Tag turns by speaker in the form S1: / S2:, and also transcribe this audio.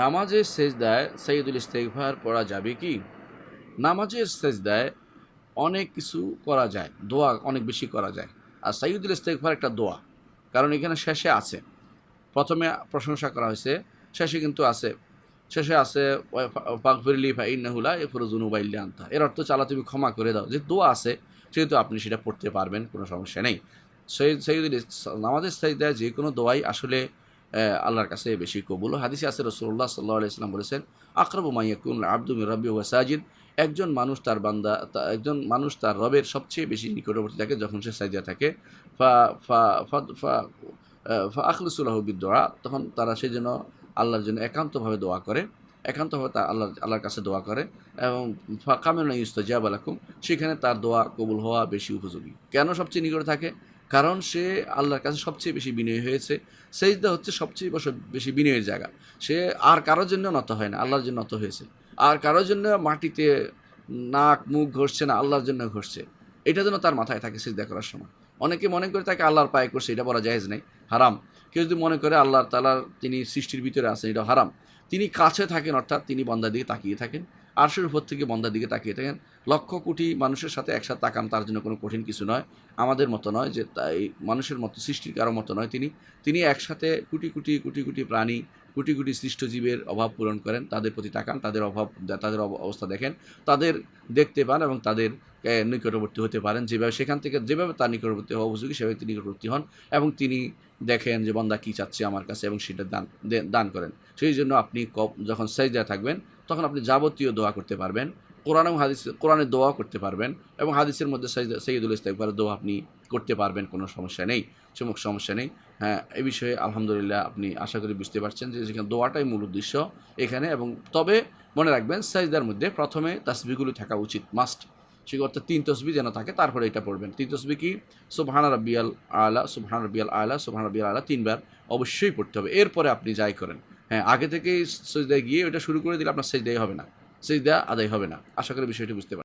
S1: নামাজের সেজদায় সাইয়্যিদুল ইস্তেগফার পড়া যাবে কি? নামাজের সেজদায় অনেক কিছু করা যায়, দোয়া অনেক বেশি করা যায়। আর সাইয়্যিদুল ইস্তেগফার একটা দোয়া, কারণ এখানে শেষে আছে, প্রথমে প্রশংসা করা হয়েছে, শেষে কিন্তু আছে, শেষে আছে ফাগফিরলি ফাইন্নাহু লা ইয়াগফিরু যুনুবা ইল্লা আনতা। এর অর্থ হচ্ছে আল্লাহ তুমি ক্ষমা করে দাও। যে দোয়া আছে সেহেতু আপনি সেটা পড়তে পারবেন, কোনো সমস্যা নেই। সাইয়্যিদুল নামাজের সেজদায় যে কোনো দোয়াই আসলে আল্লাহর কাছে বেশি কবুল। হাদিসে আছে রাসূলুল্লাহ সাল্লাল্লাহু আলাইহি ওয়াসাল্লাম বলেছেন, আকরাবু মা ইয়াকুনুল আবদু মির রাব্বিহি ওয়া সাজিদ। একজন মানুষ তার রবের সবচেয়ে বেশি নিকটবর্তী থাকে যখন সে সাজদায় থাকে। ফা ফা ফা ফা ফা আখলিসু লাহু বিদ-দুআ, তখন তারা সেজন্য আল্লাহর জন্য একান্তভাবে দোয়া করে, একান্তভাবে আল্লাহর কাছে দোয়া করে, এবং ফাকামিনা ইউস্তাজাবা লাকুম, সেখানে তার দোয়া কবুল হওয়া বেশি উপযোগী। কেন সবচেয়ে নিকটে থাকে? কারণ সে আল্লাহর কাছে সবচেয়ে বেশি বিনয়ী হয়েছে। সেজদা হচ্ছে সবচেয়ে বেশি বিনয়ের জায়গা। সে আর কারোর জন্য নত হয় না, আল্লাহর জন্য নত হয়েছে। আর কারোর জন্য মাটিতে নাক মুখ ঘষছে না, আল্লাহর জন্য ঘষছে। এটা যেন তার মাথায় থাকে সিজদা করার সময়। অনেকে মনে করে তাকে আল্লাহর পায়ে করছে, এটা বলা জায়েজ নেই, হারাম। কেউ যদি মনে করে আল্লাহ তাআলার তিনি সৃষ্টির ভিতরে আছেন, এটা হারাম। তিনি কাছে থাকেন, অর্থাৎ তিনি বান্দার দিকে তাকিয়ে থাকেন, আরশের উপর থেকে বান্দার দিকে তাকিয়ে থাকেন। লক্ষ কোটি মানুষের সাথে একসাথে তাকান তার জন্য কোনো কঠিন কিছু নয়। আমাদের মতো নয় যে তাই মানুষের মতো, সৃষ্টির কারো মতো নয়। তিনি একসাথে কোটি কোটি কোটি কোটি প্রাণী, কোটি কোটি সৃষ্ট জীবের অভাব পূরণ করেন, তাদের প্রতি তাকান, তাদের অবস্থা দেখেন, তাদের দেখতে পান এবং তাদের নিকটবর্তী হতে পারেন। সেখান থেকে যেভাবে তার নিকটবর্তী হওয়া উপযোগী সেভাবে তিনি নিকটবর্তী হন, এবং তিনি দেখেন যে বান্দা কী চাচ্ছে আমার কাছে, এবং সেটা দান করেন। সেই জন্য আপনি যখন সেজদায় থাকবেন তখন আপনি যাবতীয় দোয়া করতে পারবেন। কোরআন এবং কোরআনের দোয়া করতে পারবেন, এবং হাদিসের মধ্যে সাইয়্যিদুল ইস্তেগফারের দোয়া আপনি করতে পারবেন, কোনো সমস্যা নেই, সমস্যা নেই। হ্যাঁ, এই বিষয়ে আলহামদুলিল্লাহ আপনি আশা করি বুঝতে পারছেন যে সেখানে দোয়াটাই মূল উদ্দেশ্য এখানে। এবং তবে মনে রাখবেন, সাজদার মধ্যে প্রথমে তাসবিহগুলো থাকা উচিত, মাস্ট। সে অর্থাৎ 3 তসবিহ যেন থাকে, তারপরে এটা পড়বেন। 3 তসবিহ কি? সুবহানা রাব্বিয়াল আলা, সুবহানা রাব্বিয়াল আলা, সুবহানা রাব্বিয়াল আলা 3 বার অবশ্যই পড়তে হবে। এরপরে আপনি যাই করেন, হ্যাঁ, আগে থেকেই সিজদায় গিয়ে ওটা শুরু করে দিলে আপনার সিজদাই হবে না, সিজদা আদায় হবে না। আশা করি বিষয়টি বুঝতে পারছেন।